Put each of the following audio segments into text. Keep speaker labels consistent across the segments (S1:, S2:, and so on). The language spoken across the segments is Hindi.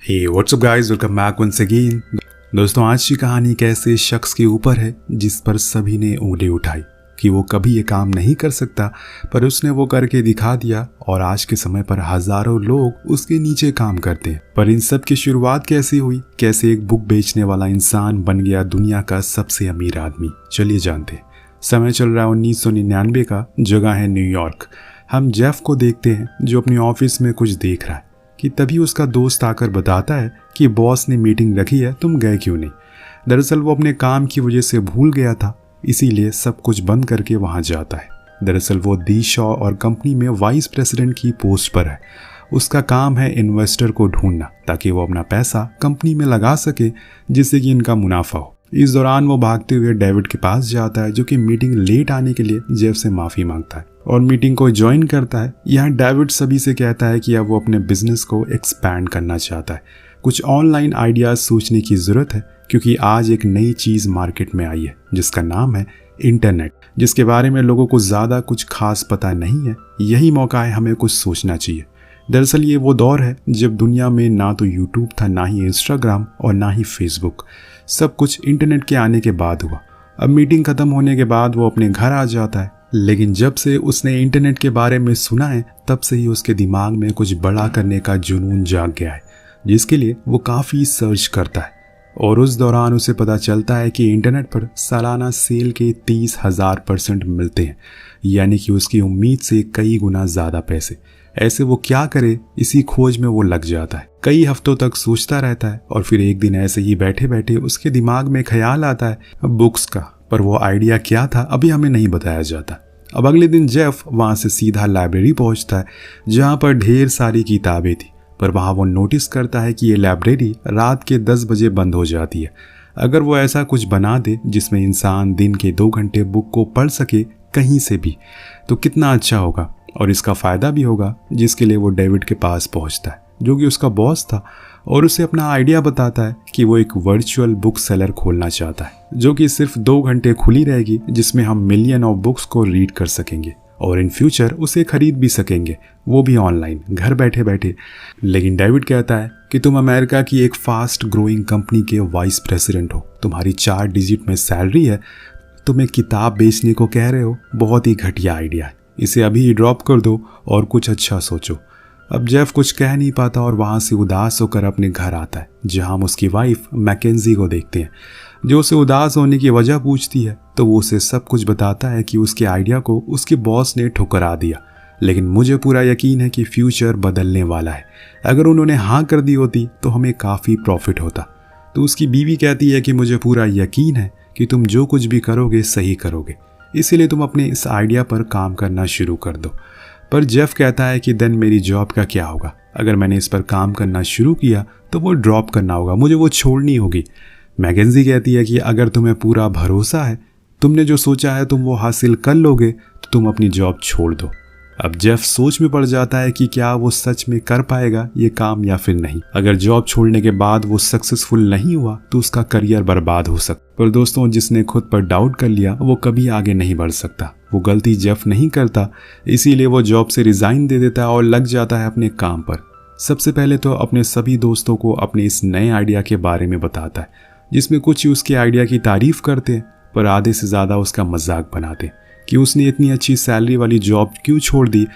S1: हे what's up guys, welcome back once again. दोस्तों, आज की कहानी एक ऐसे शख्स के ऊपर है जिस पर सभी ने उंगली उठाई कि वो कभी ये काम नहीं कर सकता, पर उसने वो करके दिखा दिया और आज के समय पर हजारों लोग उसके नीचे काम करते हैं। पर इन सब की शुरुआत कैसे हुई, कैसे एक बुक बेचने वाला इंसान बन गया दुनिया का सबसे अमीर आदमी, चलिए जानते हैं। समय चल रहा है 1999 का, जगह है न्यूयॉर्क। हम जेफ को देखते हैं जो अपने ऑफिस में कुछ देख रहा है कि तभी उसका दोस्त आकर बताता है कि बॉस ने मीटिंग रखी है, तुम गए क्यों नहीं। दरअसल वो अपने काम की वजह से भूल गया था, इसीलिए सब कुछ बंद करके वहां जाता है। दरअसल वो दी शॉ और कंपनी में वाइस प्रेसिडेंट की पोस्ट पर है। उसका काम है इन्वेस्टर को ढूंढना ताकि वो अपना पैसा कंपनी में लगा सके, जिससे कि इनका मुनाफा हो। इस दौरान वो भागते हुए डेविड के पास जाता है जो कि मीटिंग लेट आने के लिए जेफ से माफी मांगता है और मीटिंग को ज्वाइन करता है। यहाँ डेविड सभी से कहता है कि अब वो अपने बिजनेस को एक्सपैंड करना चाहता है। कुछ ऑनलाइन आइडियाज सोचने की जरूरत है क्योंकि आज एक नई चीज मार्केट में आई है जिसका नाम है इंटरनेट, जिसके बारे में लोगों को ज्यादा कुछ खास पता नहीं है। यही मौका है, हमें कुछ सोचना चाहिए। दरअसल ये वो दौर है जब दुनिया में ना तो यूट्यूब था, ना ही इंस्टाग्राम और ना ही फेसबुक। सब कुछ इंटरनेट के आने के बाद हुआ। अब मीटिंग खत्म होने के बाद वो अपने घर आ जाता है, लेकिन जब से उसने इंटरनेट के बारे में सुना है तब से ही उसके दिमाग में कुछ बड़ा करने का जुनून जाग गया है, जिसके लिए वो काफ़ी सर्च करता है। और उस दौरान उसे पता चलता है कि इंटरनेट पर सालाना सेल के 30,000% मिलते हैं, यानी कि उसकी उम्मीद से कई गुना ज़्यादा पैसे। ऐसे वो क्या करे, इसी खोज में वो लग जाता है। कई हफ्तों तक सोचता रहता है और फिर एक दिन ऐसे ही बैठे बैठे उसके दिमाग में ख्याल आता है बुक्स का, पर वो आइडिया क्या था अभी हमें नहीं बताया जाता। अब अगले दिन जेफ वहाँ से सीधा लाइब्रेरी पहुँचता है जहाँ पर ढेर सारी किताबें थी, पर वहाँ वो नोटिस करता है कि ये लाइब्रेरी रात के 10 बजे बंद हो जाती है। अगर वो ऐसा कुछ बना दे जिसमें इंसान दिन के 2 घंटे बुक को पढ़ सके कहीं से भी, तो कितना अच्छा होगा और इसका फ़ायदा भी होगा, जिसके लिए वो डेविड के पास पहुंचता है जो कि उसका बॉस था और उसे अपना आइडिया बताता है कि वो एक वर्चुअल बुक सेलर खोलना चाहता है जो कि सिर्फ 2 घंटे खुली रहेगी, जिसमें हम मिलियन ऑफ बुक्स को रीड कर सकेंगे और इन फ्यूचर उसे खरीद भी सकेंगे, वो भी ऑनलाइन, घर बैठे बैठे। लेकिन डेविड कहता है कि तुम अमेरिका की एक फास्ट ग्रोइंग कंपनी के वाइस प्रेसिडेंट हो, तुम्हारी 4 डिजिट में सैलरी है, तुम एक किताब बेचने को कह रहे हो, बहुत ही घटिया आइडिया है, इसे अभी ही ड्रॉप कर दो और कुछ अच्छा सोचो। अब जेफ कुछ कह नहीं पाता और वहाँ से उदास होकर अपने घर आता है जहाँ हम उसकी वाइफ मैकेंजी को देखते हैं जो उसे उदास होने की वजह पूछती है। तो वो उसे सब कुछ बताता है कि उसके आइडिया को उसके बॉस ने ठुकरा दिया, लेकिन मुझे पूरा यकीन है कि फ्यूचर बदलने वाला है। अगर उन्होंने हाँ कर दी होती तो हमें काफ़ी प्रॉफिट होता। तो उसकी बीवी कहती है कि मुझे पूरा यकीन है कि तुम जो कुछ भी करोगे सही करोगे, इसीलिए तुम अपने इस आइडिया पर काम करना शुरू कर दो। पर जेफ कहता है कि देन मेरी जॉब का क्या होगा, अगर मैंने इस पर काम करना शुरू किया तो वो ड्रॉप करना होगा, मुझे वो छोड़नी होगी। मैकेंजी कहती है कि अगर तुम्हें पूरा भरोसा है, तुमने जो सोचा है तुम वो हासिल कर लोगे, तो तुम अपनी जॉब छोड़ दो। अब जेफ सोच में पड़ जाता है कि क्या वो सच में कर पाएगा ये काम या फिर नहीं। अगर जॉब छोड़ने के बाद वो सक्सेसफुल नहीं हुआ तो उसका करियर बर्बाद हो सकता। पर दोस्तों, जिसने खुद पर डाउट कर लिया वो कभी आगे नहीं बढ़ सकता। वो गलती जेफ नहीं करता, इसीलिए वो जॉब से रिजाइन दे देता है और लग जाता है अपने काम पर। सबसे पहले तो अपने सभी दोस्तों को अपने इस नए आइडिया के बारे में बताता है, जिसमें कुछ ही उसके आइडिया की तारीफ करते हैं पर आधे से ज़्यादा उसका मजाक बनाते हैं कि उसने इतनी अच्छी सैलरी वाली जॉब क्यों छोड़ दी।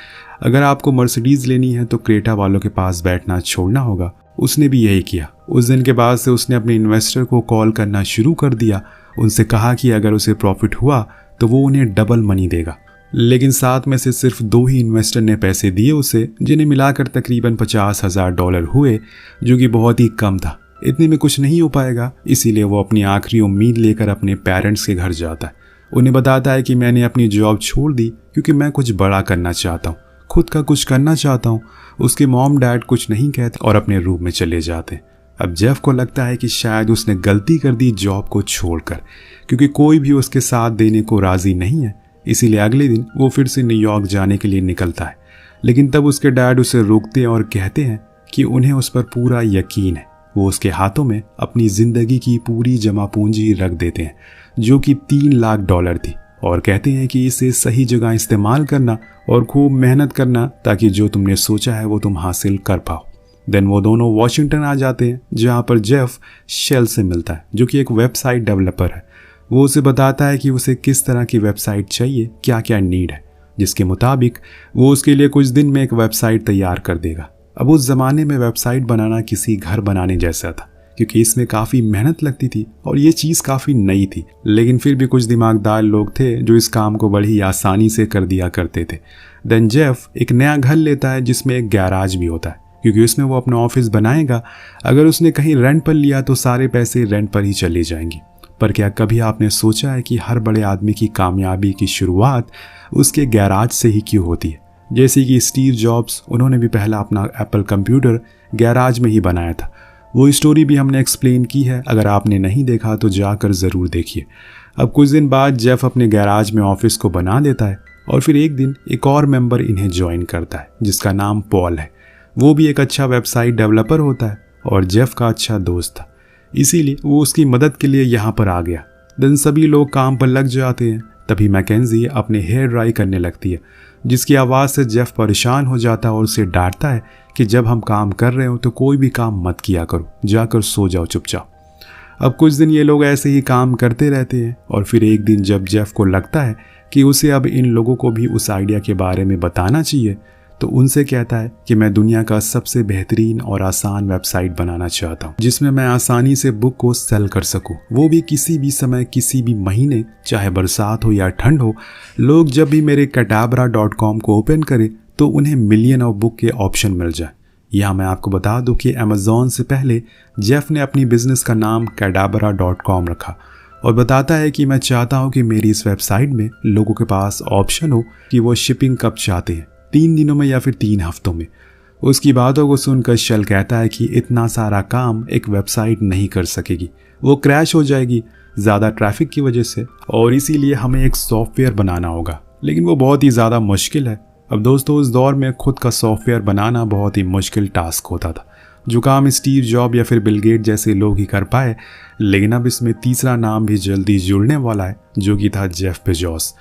S1: अगर आपको मर्सिडीज़ लेनी है तो क्रेटा वालों के पास बैठना छोड़ना होगा। उसने भी यही किया। उस दिन के बाद से उसने अपने इन्वेस्टर को कॉल करना शुरू कर दिया। उनसे कहा कि अगर उसे प्रॉफिट हुआ तो वो उन्हें डबल मनी देगा, लेकिन 7 में से सिर्फ 2 ही इन्वेस्टर ने पैसे दिए उसे, जिन्हें मिलाकर तकरीबन $50,000 हुए, जो कि बहुत ही कम था। इतने में कुछ नहीं हो पाएगा, इसीलिए वो अपनी आखिरी उम्मीद लेकर अपने पेरेंट्स के घर जाता है। उन्हें बताता है कि मैंने अपनी जॉब छोड़ दी क्योंकि मैं कुछ बड़ा करना चाहता हूँ, खुद का कुछ करना चाहता हूँ। उसके मॉम डैड कुछ नहीं कहते और अपने रूम में चले जाते हैं। अब जेफ को लगता है कि शायद उसने गलती कर दी जॉब को छोड़कर, क्योंकि कोई भी उसके साथ देने को राजी नहीं है। इसीलिए अगले दिन वो फिर से न्यूयॉर्क जाने के लिए निकलता है, लेकिन तब उसके डैड उसे रोकते हैं और कहते हैं कि उन्हें उस पर पूरा यकीन है। वो उसके हाथों में अपनी जिंदगी की पूरी जमा पूंजी रख देते हैं जो कि $3 लाख थी और कहते हैं कि इसे सही जगह इस्तेमाल करना और खूब मेहनत करना ताकि जो तुमने सोचा है वो तुम हासिल कर पाओ। देन वो दोनों वॉशिंगटन आ जाते हैं, जहाँ पर जेफ शेल से मिलता है, जो कि एक वेबसाइट डेवलपर है। वो उसे बताता है कि उसे किस तरह की वेबसाइट चाहिए, क्या क्या नीड है, जिसके मुताबिक वो उसके लिए कुछ दिन में एक वेबसाइट तैयार कर देगा। अब उस ज़माने में वेबसाइट बनाना किसी घर बनाने जैसा था, क्योंकि इसमें काफ़ी मेहनत लगती थी और ये चीज़ काफ़ी नई थी। लेकिन फिर भी कुछ दिमागदार लोग थे जो इस काम को बड़ी आसानी से कर दिया करते थे। देन जेफ एक नया घर लेता है जिसमें एक गैराज भी होता है, क्योंकि उसमें वो अपना ऑफिस बनाएगा। अगर उसने कहीं रेंट पर लिया तो सारे पैसे रेंट पर ही चले जाएंगे। पर क्या कभी आपने सोचा है कि हर बड़े आदमी की कामयाबी की शुरुआत उसके गैराज से ही क्यों होती है? जैसे कि स्टीव जॉब्स, उन्होंने भी पहला अपना एप्पल कंप्यूटर गैराज में ही बनाया था। वो स्टोरी भी हमने एक्सप्लेन की है, अगर आपने नहीं देखा तो जाकर ज़रूर देखिए। अब कुछ दिन बाद जेफ अपने गैराज में ऑफिस को बना देता है और फिर एक दिन एक और मेंबर इन्हें ज्वाइन करता है जिसका नाम पॉल है। वो भी एक अच्छा वेबसाइट डेवलपर होता है और जेफ का अच्छा दोस्त था, इसीलिए वो उसकी मदद के लिए यहाँ पर आ गया। दिन सभी लोग काम पर लग जाते हैं। तभी मैकेंजी अपने हेयर ड्राई करने लगती है, जिसकी आवाज़ से जेफ परेशान हो जाता है और उसे डांटता है कि जब हम काम कर रहे हो तो कोई भी काम मत किया करो, जाकर सो जाओ चुपचाप। अब कुछ दिन ये लोग ऐसे ही काम करते रहते हैं और फिर एक दिन जब जेफ को लगता है कि उसे अब इन लोगों को भी उस आइडिया के बारे में बताना चाहिए, तो उनसे कहता है कि मैं दुनिया का सबसे बेहतरीन और आसान वेबसाइट बनाना चाहता हूँ, जिसमें मैं आसानी से बुक को सेल कर सकूँ, वो भी किसी भी समय, किसी भी महीने, चाहे बरसात हो या ठंड हो। लोग जब भी मेरे cadabra.com को ओपन करें तो उन्हें मिलियन ऑफ बुक के ऑप्शन मिल जाए। यहाँ मैं आपको बता दूं कि अमेज़ॉन से पहले जेफ ने अपनी बिजनेस का नाम cadabra.com रखा और बताता है कि मैं चाहता हूँ कि मेरी इस वेबसाइट में लोगों के पास ऑप्शन हो कि वो शिपिंग कब चाहते हैं, 3 दिनों में या फिर 3 हफ्तों में। उसकी बातों को सुनकर शेल कहता है कि इतना सारा काम एक वेबसाइट नहीं कर सकेगी, वो क्रैश हो जाएगी ज़्यादा ट्रैफिक की वजह से, और इसीलिए हमें एक सॉफ्टवेयर बनाना होगा, लेकिन वो बहुत ही ज़्यादा मुश्किल है। अब दोस्तों, उस दौर में खुद का सॉफ्टवेयर बनाना बहुत ही मुश्किल टास्क होता था, जो काम स्टीव जॉब या फिर बिल गेट जैसे लोग ही कर पाए। लेकिन अब इसमें तीसरा नाम भी जल्दी जुड़ने वाला है, जो कि था जेफ बेजोस।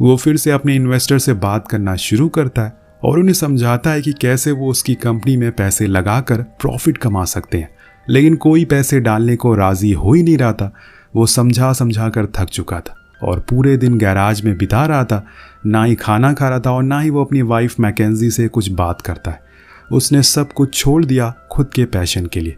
S1: वो फिर से अपने इन्वेस्टर से बात करना शुरू करता है और उन्हें समझाता है कि कैसे वो उसकी कंपनी में पैसे लगाकर प्रॉफिट कमा सकते हैं, लेकिन कोई पैसे डालने को राज़ी हो ही नहीं रहा था। वो समझा कर थक चुका था और पूरे दिन गैराज में बिता रहा था, ना ही खाना खा रहा था और ना ही वो अपनी वाइफ मैकेंजी से कुछ बात करता है। उसने सब कुछ छोड़ दिया खुद के पैशन के लिए।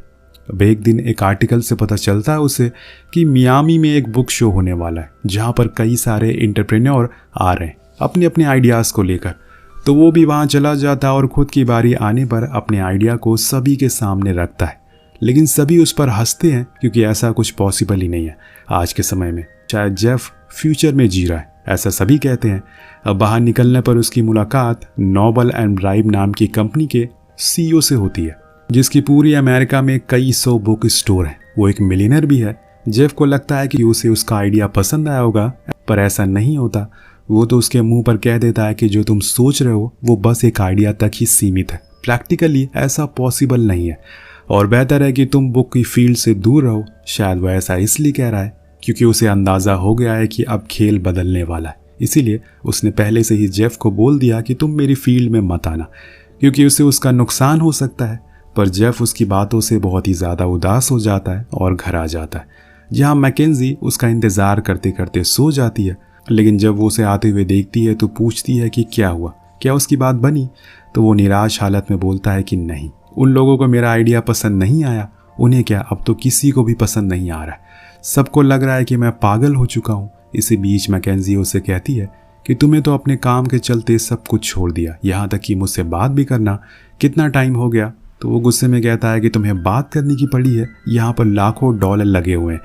S1: अब एक दिन एक आर्टिकल से पता चलता है उसे कि मियामी में एक बुक शो होने वाला है, जहाँ पर कई सारे एंटरप्रेन्योर आ रहे हैं अपने अपने आइडियाज़ को लेकर। तो वो भी वहाँ चला जाता है और खुद की बारी आने पर अपने आइडिया को सभी के सामने रखता है। लेकिन सभी उस पर हंसते हैं, क्योंकि ऐसा कुछ पॉसिबल ही नहीं है आज के समय में। शायद जेफ फ्यूचर में जी रहा है, ऐसा सभी कहते हैं। अब बाहर निकलने पर उसकी मुलाकात नोबल एंड ब्राइब नाम की कंपनी के CEO से होती है, जिसकी पूरी अमेरिका में कई 100 बुक स्टोर हैं। वो एक मिलियनर भी है। जेफ को लगता है कि उसे उसका आइडिया पसंद आया होगा, पर ऐसा नहीं होता। वो तो उसके मुंह पर कह देता है कि जो तुम सोच रहे हो वो बस एक आइडिया तक ही सीमित है, प्रैक्टिकली ऐसा पॉसिबल नहीं है, और बेहतर है कि तुम बुक की फील्ड से दूर रहो। शायद वह ऐसा इसलिए कह रहा है क्योंकि उसे अंदाज़ा हो गया है कि अब खेल बदलने वाला है। इसीलिए उसने पहले से ही जेफ को बोल दिया कि तुम मेरी फील्ड में मत आना, क्योंकि उसे उसका नुकसान हो सकता है। पर जेफ उसकी बातों से बहुत ही ज़्यादा उदास हो जाता है और घर आ जाता है, जहाँ मैकेंजी उसका इंतज़ार करते करते सो जाती है। लेकिन जब वो उसे आते हुए देखती है तो पूछती है कि क्या हुआ, क्या उसकी बात बनी? तो वो निराश हालत में बोलता है कि नहीं, उन लोगों को मेरा आइडिया पसंद नहीं आया। उन्हें क्या, अब तो किसी को भी पसंद नहीं आ रहा है। सबको लग रहा है कि मैं पागल हो चुका हूँ। इसी बीच मैकेंजी उसे कहती है कि तुम्हें तो अपने काम के चलते सब कुछ छोड़ दिया, यहाँ तक कि मुझसे बात भी करना। कितना टाइम हो गया? तो वो गुस्से में कहता है कि तुम्हें बात करने की पड़ी है, यहाँ पर लाखों डॉलर लगे हुए हैं।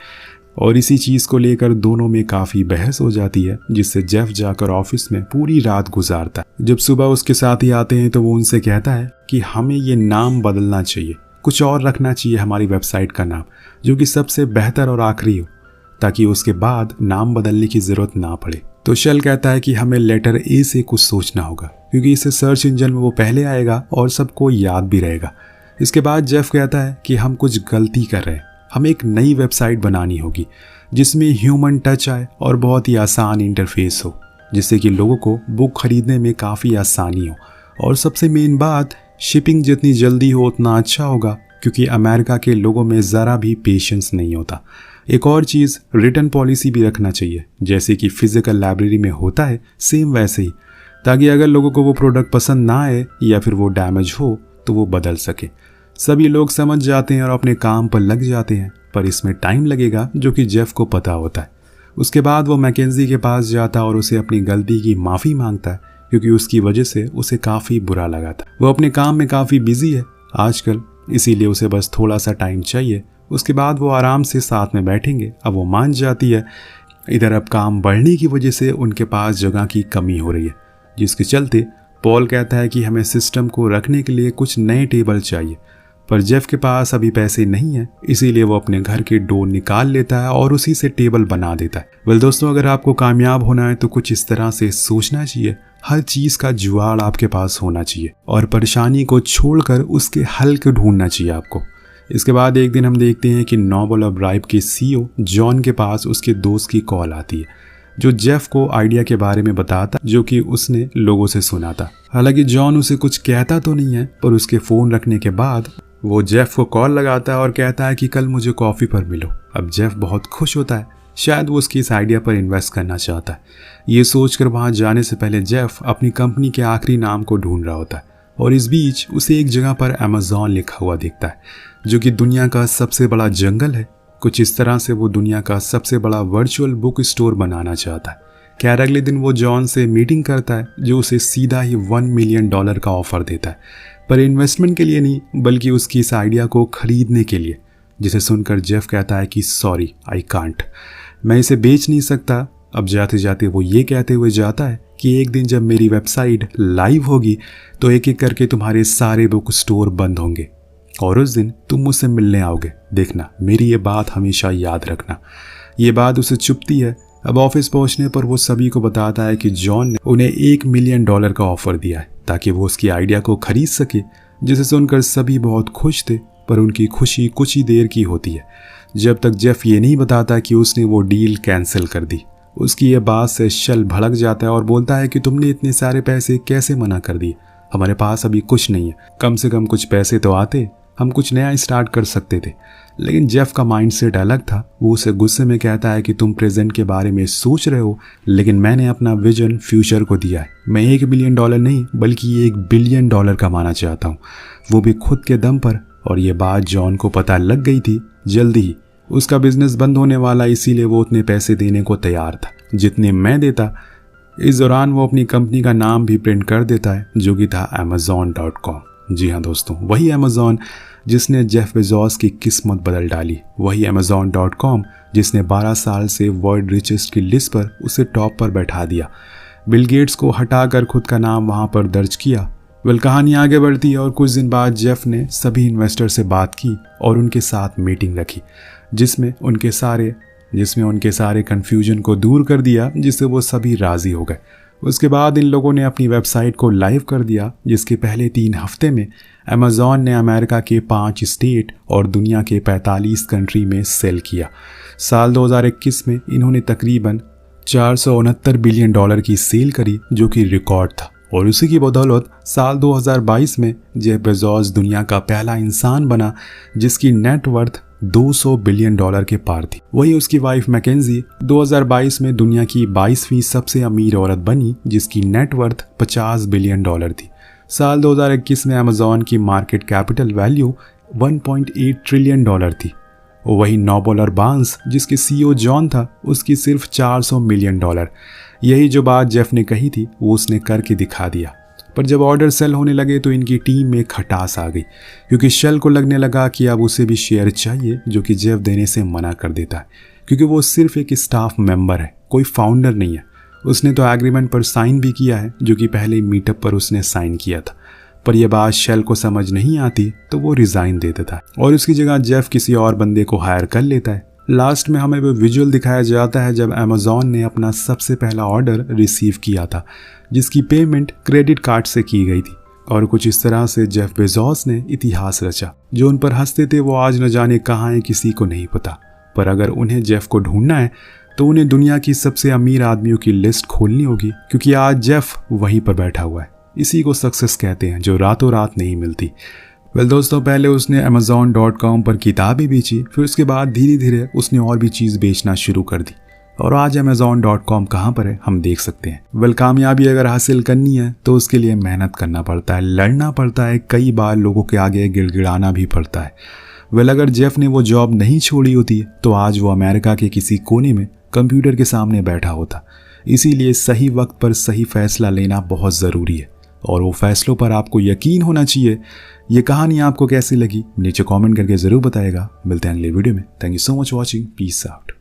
S1: और इसी चीज़ को लेकर दोनों में काफ़ी बहस हो जाती है, जिससे जेफ जाकर ऑफिस में पूरी रात गुजारता है। जब सुबह उसके साथी आते हैं तो वो उनसे कहता है कि हमें ये नाम बदलना चाहिए, कुछ और रखना चाहिए हमारी वेबसाइट का नाम, जो कि सबसे बेहतर और आखिरी हो, ताकि उसके बाद नाम बदलने की ज़रूरत ना पड़े। तो शेल कहता है कि हमें लेटर ए से कुछ सोचना होगा, क्योंकि इससे सर्च इंजन में वो पहले आएगा और सबको याद भी रहेगा। इसके बाद जेफ कहता है कि हम कुछ गलती कर रहे हैं, हमें एक नई वेबसाइट बनानी होगी जिसमें ह्यूमन टच आए और बहुत ही आसान इंटरफेस हो, जिससे कि लोगों को बुक खरीदने में काफ़ी आसानी हो। और सबसे मेन बात, शिपिंग जितनी जल्दी हो उतना अच्छा होगा, क्योंकि अमेरिका के लोगों में ज़रा भी पेशेंस नहीं होता। एक और चीज़, रिटर्न पॉलिसी भी रखना चाहिए, जैसे कि फिजिकल लाइब्रेरी में होता है सेम वैसे ही, ताकि अगर लोगों को वो प्रोडक्ट पसंद ना आए या फिर वो डैमेज हो तो वो बदल सके। सभी लोग समझ जाते हैं और अपने काम पर लग जाते हैं, पर इसमें टाइम लगेगा, जो कि जेफ को पता होता है। उसके बाद वो मैकेंजी के पास जाता और उसे अपनी गलती की माफ़ी मांगता है, क्योंकि उसकी वजह से उसे काफ़ी बुरा लगा था। वो अपने काम में काफ़ी बिजी है आजकल, इसीलिए उसे बस थोड़ा सा टाइम चाहिए। उसके बाद वो आराम से साथ में बैठेंगे। अब वो मान जाती है। इधर अब काम बढ़ने की वजह से उनके पास जगह की कमी हो रही है, जिसके चलते पॉल कहता है कि हमें सिस्टम को रखने के लिए कुछ नए टेबल चाहिए, पर जेफ के पास अभी पैसे नहीं है, इसीलिए वो अपने घर के डोर निकाल लेता है और उसी से टेबल बना देता है। वेल दोस्तों, अगर आपको कामयाब होना है तो कुछ इस तरह से सोचना चाहिए, हर चीज़ का जुगाड़ आपके पास होना चाहिए और परेशानी को छोड़कर उसके हल को ढूंढना चाहिए आपको। इसके बाद एक दिन हम देखते हैं कि नोबल और ब्राइब के सीईओ जॉन के पास उसके दोस्त की कॉल आती है, जो जेफ को आइडिया के बारे में बताता, जो कि उसने लोगों से सुना था। हालांकि जॉन उसे कुछ कहता तो नहीं है, पर उसके फ़ोन रखने के बाद वो जेफ को कॉल लगाता है और कहता है कि कल मुझे कॉफ़ी पर मिलो। अब जेफ बहुत खुश होता है, शायद वो उसकी इस आइडिया पर इन्वेस्ट करना चाहता है। ये सोचकर वहाँ जाने से पहले जेफ अपनी कंपनी के आखिरी नाम को ढूंढ रहा होता है और इस बीच उसे एक जगह पर अमेज़ॉन लिखा हुआ दिखता है, जो कि दुनिया का सबसे बड़ा जंगल है। कुछ इस तरह से वो दुनिया का सबसे बड़ा वर्चुअल बुक स्टोर बनाना चाहता है। खैर अगले दिन वो जॉन से मीटिंग करता है, जो उसे सीधा ही $1 मिलियन का ऑफर देता है, पर इन्वेस्टमेंट के लिए नहीं, बल्कि उसकी इस आइडिया को खरीदने के लिए। जिसे सुनकर जेफ कहता है कि सॉरी, आई कांट, मैं इसे बेच नहीं सकता। अब जाते जाते वो ये कहते हुए जाता है कि एक दिन जब मेरी वेबसाइट लाइव होगी तो एक एक करके तुम्हारे सारे बुक स्टोर बंद होंगे और उस दिन तुम मुझसे मिलने आओगे। देखना, मेरी ये बात हमेशा याद रखना। ये बात उसे चुभती है। अब ऑफिस पहुंचने पर वो सभी को बताता है कि जॉन ने उन्हें $1 मिलियन का ऑफर दिया है ताकि वो उसकी आइडिया को खरीद सके। जिसे सुनकर सभी बहुत खुश थे, पर उनकी खुशी कुछ ही देर की होती है, जब तक जेफ ये नहीं बताता कि उसने वो डील कैंसिल कर दी। उसकी ये बात से शल भड़क जाता है और बोलता है कि तुमने इतने सारे पैसे कैसे मना कर दिए, हमारे पास अभी कुछ नहीं है, कम से कम कुछ पैसे तो आते, हम कुछ नया स्टार्ट कर सकते थे। लेकिन जेफ का माइंडसेट अलग था। वो उसे गुस्से में कहता है कि तुम प्रेजेंट के बारे में सोच रहे हो, लेकिन मैंने अपना विजन फ्यूचर को दिया है। मैं $1 मिलियन नहीं बल्कि $1 बिलियन कमाना चाहता हूँ, वो भी खुद के दम पर। और ये बात जॉन को पता लग गई थी। जल्दी ही उसका बिजनेस बंद होने वाला, इसीलिए वो उतने पैसे देने को तैयार था जितने मैं देता। इस दौरान वो अपनी कंपनी का नाम भी प्रिंट कर देता है, जो कि था Amazon.com। जी हाँ दोस्तों, वही अमेज़ॉन जिसने जेफ बेजोस की किस्मत बदल डाली, वही Amazon.com जिसने 12 साल से वर्ल्ड रिचेस्ट की लिस्ट पर उसे टॉप पर बैठा दिया। बिल गेट्स को हटाकर खुद का नाम वहां पर दर्ज किया। वेल, कहानी आगे बढ़ती है और कुछ दिन बाद जेफ ने सभी इन्वेस्टर से बात की और उनके साथ मीटिंग रखी, जिसमें उनके सारे कन्फ्यूजन को दूर कर दिया, जिससे वो सभी राजी हो गए। उसके बाद इन लोगों ने अपनी वेबसाइट को लाइव कर दिया, जिसके पहले 3 हफ्ते में अमेज़ॉन ने अमेरिका के 5 स्टेट और दुनिया के 45 कंट्री में सेल किया। साल 2021 में इन्होंने तकरीबन $469 बिलियन की सेल करी, जो कि रिकॉर्ड था। और उसी की बदौलत साल 2022 में जेफ बेजोस दुनिया का पहला इंसान बना जिसकी नेटवर्थ $200 बिलियन के पार थी। वही उसकी वाइफ मैकेंजी 2022 में दुनिया की 22वीं सबसे अमीर औरत बनी, जिसकी नेटवर्थ $50 बिलियन थी। साल 2021 में अमेज़ॉन की मार्केट कैपिटल वैल्यू $1.8 ट्रिलियन थी। वही नोबल और बार्न्स जिसके सीईओ जॉन था, उसकी सिर्फ $400 मिलियन। यही जो बात जेफ ने कही थी वो उसने करके दिखा दिया। पर जब ऑर्डर सेल होने लगे तो इनकी टीम में खटास आ गई, क्योंकि शेल को लगने लगा कि अब उसे भी शेयर चाहिए, जो कि जेफ देने से मना कर देता है, क्योंकि वो सिर्फ एक स्टाफ मेंबर है, कोई फाउंडर नहीं है। उसने तो एग्रीमेंट पर साइन भी किया है, जो कि पहले मीटअप पर उसने साइन किया था। पर यह बात शेल को समझ नहीं आती तो वो रिजाइन दे देता है और उसकी जगह जेफ किसी और बंदे को हायर कर लेता है। लास्ट में हमें वो विजुअल दिखाया जाता है जब अमेज़ॉन ने अपना सबसे पहला ऑर्डर रिसीव किया था, जिसकी पेमेंट क्रेडिट कार्ड से की गई थी। और कुछ इस तरह से जेफ बेजोस ने इतिहास रचा। जो उन पर हंसते थे वो आज न जाने कहाँ है, किसी को नहीं पता। पर अगर उन्हें जेफ को ढूंढना है तो उन्हें दुनिया की सबसे अमीर आदमियों की लिस्ट खोलनी होगी, क्योंकि आज जेफ वहीं पर बैठा हुआ है। इसी को सक्सेस कहते हैं, जो रातों रात नहीं मिलती। दोस्तों, पहले उसने Amazon.com पर किताबें बेची, फिर उसके बाद धीरे धीरे उसने और भी चीज़ बेचना शुरू कर दी, और आज Amazon.com कहाँ पर है हम देख सकते हैं। कामयाबी अगर हासिल करनी है तो उसके लिए मेहनत करना पड़ता है, लड़ना पड़ता है, कई बार लोगों के आगे गिड़गिड़ाना भी पड़ता है। अगर जेफ ने वो जॉब नहीं छोड़ी होती तो आज वो अमेरिका के किसी कोने में कंप्यूटर के सामने बैठा होता। इसीलिए सही वक्त पर सही फैसला लेना बहुत ज़रूरी है, और वो फैसलों पर आपको यकीन होना चाहिए। ये कहानी आपको कैसी लगी नीचे कमेंट करके ज़रूर बताएगा। मिलते हैं अगले वीडियो में। Thank you so much watching. Peace out.